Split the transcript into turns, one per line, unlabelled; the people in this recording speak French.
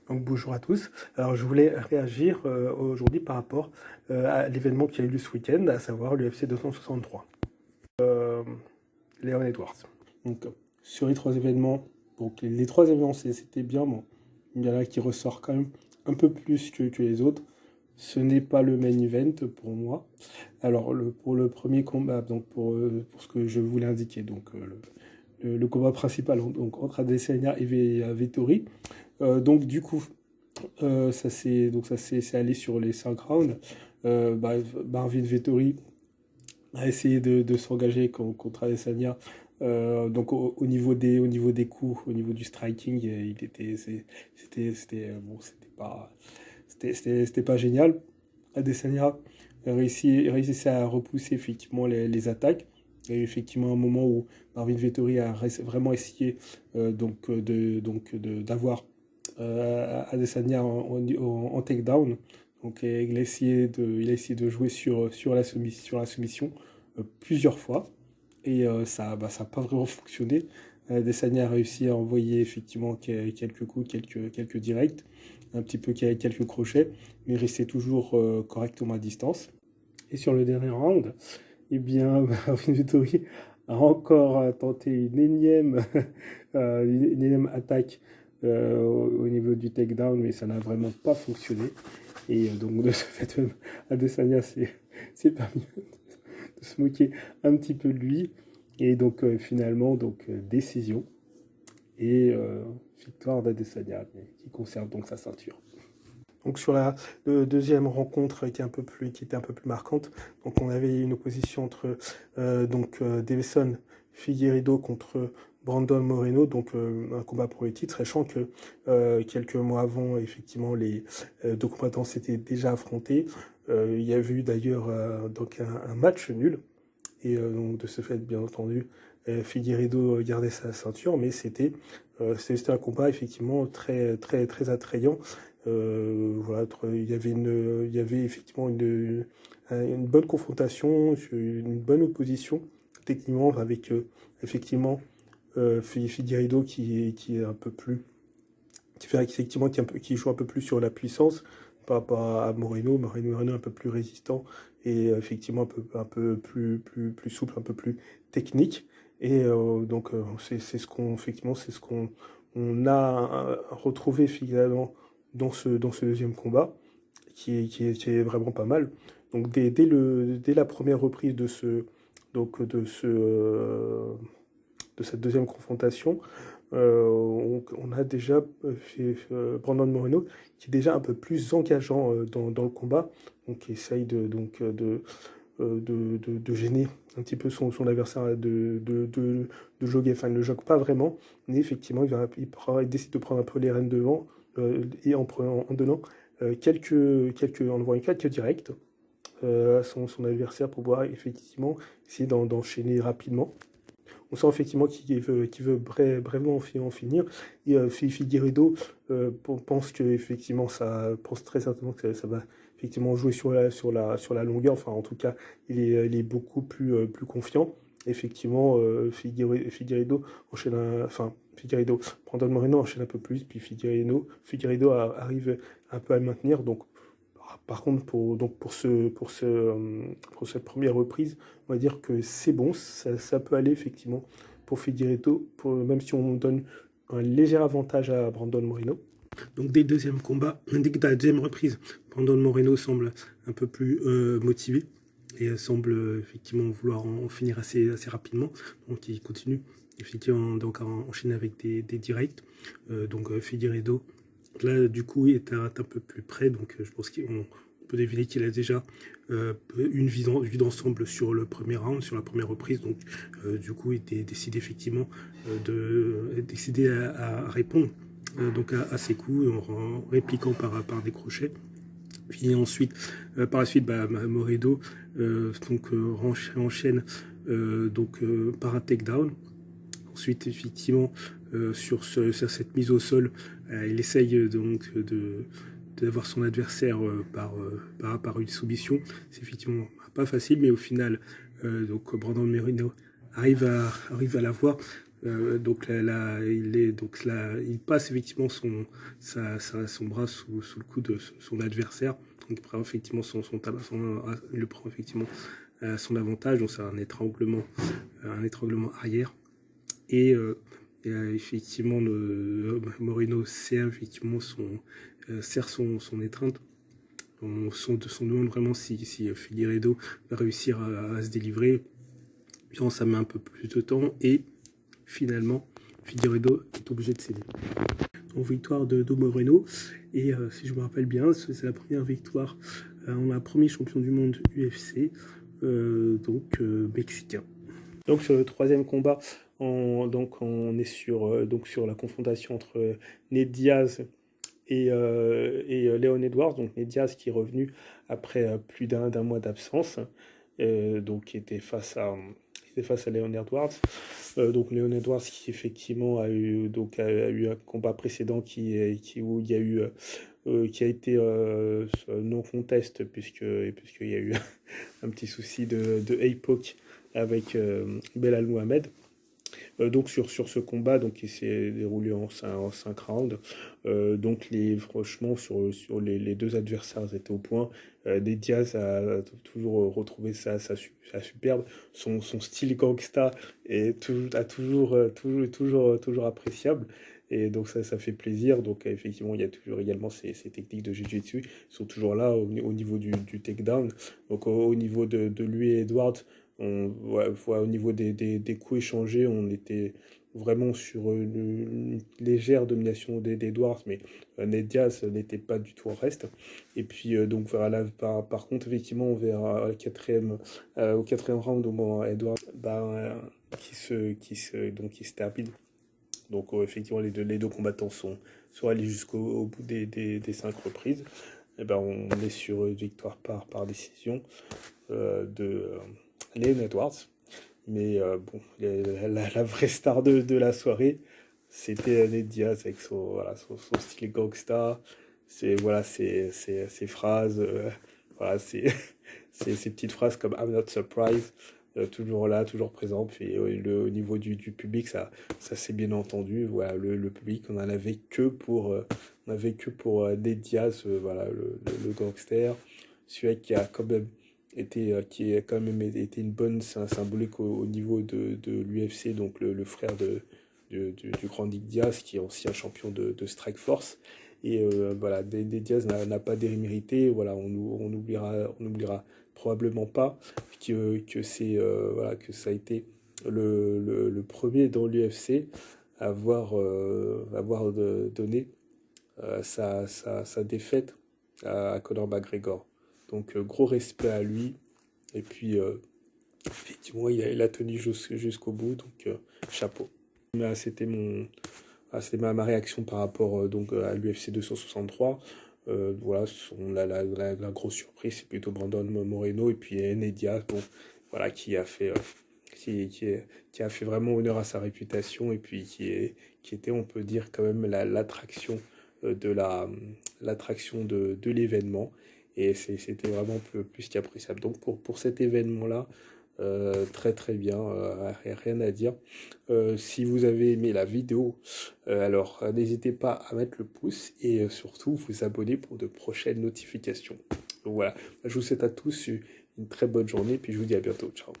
Donc bonjour à tous. Alors je voulais réagir aujourd'hui par rapport à l'événement qui a eu lieu ce week-end, à savoir l'UFC 263. Leon Edwards. Donc sur les trois événements, donc les trois événements c'était bien, bon, il y en a qui ressort quand même un peu plus que les autres. Ce n'est pas le main event pour moi. Alors pour le premier combat, donc pour ce que je voulais indiquer, donc le combat principal donc, entre Adesanya et Vettori. Donc du coup, c'est allé sur les 5 rounds. Marvin Vettori a essayé de s'engager contre Adesanya. Donc au niveau des coups, au niveau du striking, c'était pas génial. Adesanya réussissait à repousser effectivement les attaques. Il y a eu effectivement un moment où Marvin Vettori a vraiment essayé d'avoir Adesanya en takedown. Donc il a essayé de jouer sur la soumission plusieurs fois. Et ça n'a pas vraiment fonctionné. Adesanya a réussi à envoyer effectivement quelques coups, quelques directs, un petit peu quelques crochets, mais restait toujours correctement à distance. Et sur le dernier round, eh bien, Marvin Vettori a encore tenté une énième attaque au niveau du takedown, mais ça n'a vraiment pas fonctionné. Et donc, de ce fait, Adesanya s'est permis de se moquer un petit peu de lui. Et donc, finalement, décision et victoire d'Adesanya, qui conserve donc sa ceinture. Donc sur la deuxième rencontre qui était un peu plus marquante, donc on avait une opposition entre Deiveson Figueiredo contre Brandon Moreno, donc un combat pour le titre, sachant que quelques mois avant, effectivement, les deux combattants s'étaient déjà affrontés. Il y avait eu d'ailleurs un match nul, et donc de ce fait, bien entendu, Figueiredo gardait sa ceinture, mais c'était un combat effectivement très, très, très attrayant. Voilà, il y avait effectivement une bonne confrontation, une bonne opposition, techniquement, avec effectivement Figueiredo qui est un peu plus, qui joue un peu plus sur la puissance par rapport à Moreno. Moreno un peu plus résistant et effectivement un peu plus souple, un peu plus technique. Et c'est ce qu'on on a retrouvé finalement dans ce deuxième combat, qui est vraiment pas mal. Donc dès la première reprise de cette deuxième confrontation, on a déjà Brandon Moreno qui est déjà un peu plus engageant dans le combat, donc qui essaye de gêner un petit peu son adversaire, de joguer. Enfin, il ne jogue pas vraiment, mais effectivement, il décide de prendre un peu les rênes devant et en donnant en envoyant quelques directs à son adversaire pour pouvoir effectivement essayer d'enchaîner rapidement. On sent effectivement qu'il veut brièvement en finir. Et Figueiredo pense très certainement que ça va effectivement jouer sur la longueur. Enfin, en tout cas, il est beaucoup plus confiant. Effectivement, Figueiredo Brandon Moreno enchaîne un peu plus, puis Figueiredo arrive un peu à le maintenir. Donc, par contre, pour cette première reprise, on va dire que c'est bon, ça peut aller effectivement pour Figueiredo, même si on donne un léger avantage à Brandon Moreno. Donc dès la deuxième reprise, Brandon Moreno semble un peu plus motivé et semble effectivement vouloir en finir assez rapidement. Donc il continue effectivement à enchaîner avec des directs. Figueiredo, là du coup, est un peu plus près, donc je pense qu'on peut deviner qu'il a déjà une vue d'ensemble sur le premier round, sur la première reprise. Donc du coup, il décide effectivement à répondre à ses coups en répliquant par des crochets. Et ensuite, par la suite, Moreno enchaîne par un takedown. Ensuite, effectivement, sur cette mise au sol, il essaye d'avoir son adversaire par une soumission. C'est effectivement pas facile, mais au final, Brandon Moreno arrive à l'avoir. Donc là, il passe effectivement son bras sous le cou de son adversaire. Donc il prend effectivement il le prend effectivement à son avantage. Donc c'est un étranglement arrière. Et effectivement, Moreno serre effectivement son étreinte. On se demande vraiment si Figueiredo va réussir à se délivrer. Puis ça met un peu plus de temps et finalement Figueiredo est obligé de céder. En victoire de Moreno, et si je me rappelle bien, c'est la première victoire on a un premier champion du monde UFC, mexicain. Donc sur le troisième combat, on est sur la confrontation entre Nate Diaz et Leon Edwards. Donc Nate Diaz qui est revenu après plus d'un mois d'absence, donc qui était face à Leon Edwards. Donc Leon Edwards qui effectivement a eu un combat précédent où il y a eu qui a été non contest puisqu'il y a eu un petit souci de APOC avec Belal Mohamed. Donc sur ce combat donc, qui s'est déroulé en 5 rounds, donc franchement sur les deux adversaires étaient au point. Des Diaz a toujours retrouvé sa superbe, son style gangsta est toujours appréciable. Et donc ça fait plaisir. Donc effectivement, il y a toujours également ces techniques de jiu-jitsu qui sont toujours là au niveau du takedown. Donc au niveau de lui et Edwards, au niveau des coups échangés, on était vraiment sur une légère domination d'Edwards, mais Nate Diaz n'était pas du tout en reste. Et puis donc voilà, par contre, effectivement, on verra au quatrième round au moment Edwards qui se termine. Donc effectivement, les deux combattants sont allés jusqu'au bout des 5 reprises. Et on est sur une victoire par décision de Leon Edwards. Mais bon, la vraie star de la soirée, c'était Nate Diaz avec son style gangsta, ses phrases, ces petites phrases comme I'm not surprised, toujours là, toujours présent. Puis au niveau du public, ça s'est bien entendu. Voilà, le public, on n'avait que pour Nate Diaz, le gangster, celui qui a quand même qui a quand même été une bonne symbolique au niveau de l'UFC, donc le frère du grand Nick Diaz, qui est ancien champion de Strikeforce. Et voilà, Diaz n'a pas démérité. Voilà, on n'oubliera probablement pas que ça a été le premier dans l'UFC à avoir donné sa défaite à Conor McGregor. Donc gros respect à lui. Et puis effectivement, il a tenu jusqu'au bout. Donc chapeau. C'était ma réaction par rapport à l'UFC 263. Voilà, la grosse surprise, c'est plutôt Brandon Moreno et puis Nate Diaz, voilà, qui a fait vraiment honneur à sa réputation et puis qui était, on peut dire, quand même l'attraction de l'événement. Et c'était vraiment plus qu'appréciable. Donc pour cet événement-là, très très bien, rien à dire. Si vous avez aimé la vidéo, alors n'hésitez pas à mettre le pouce et surtout vous abonner pour de prochaines notifications. Donc voilà, je vous souhaite à tous une très bonne journée, puis je vous dis à bientôt, ciao.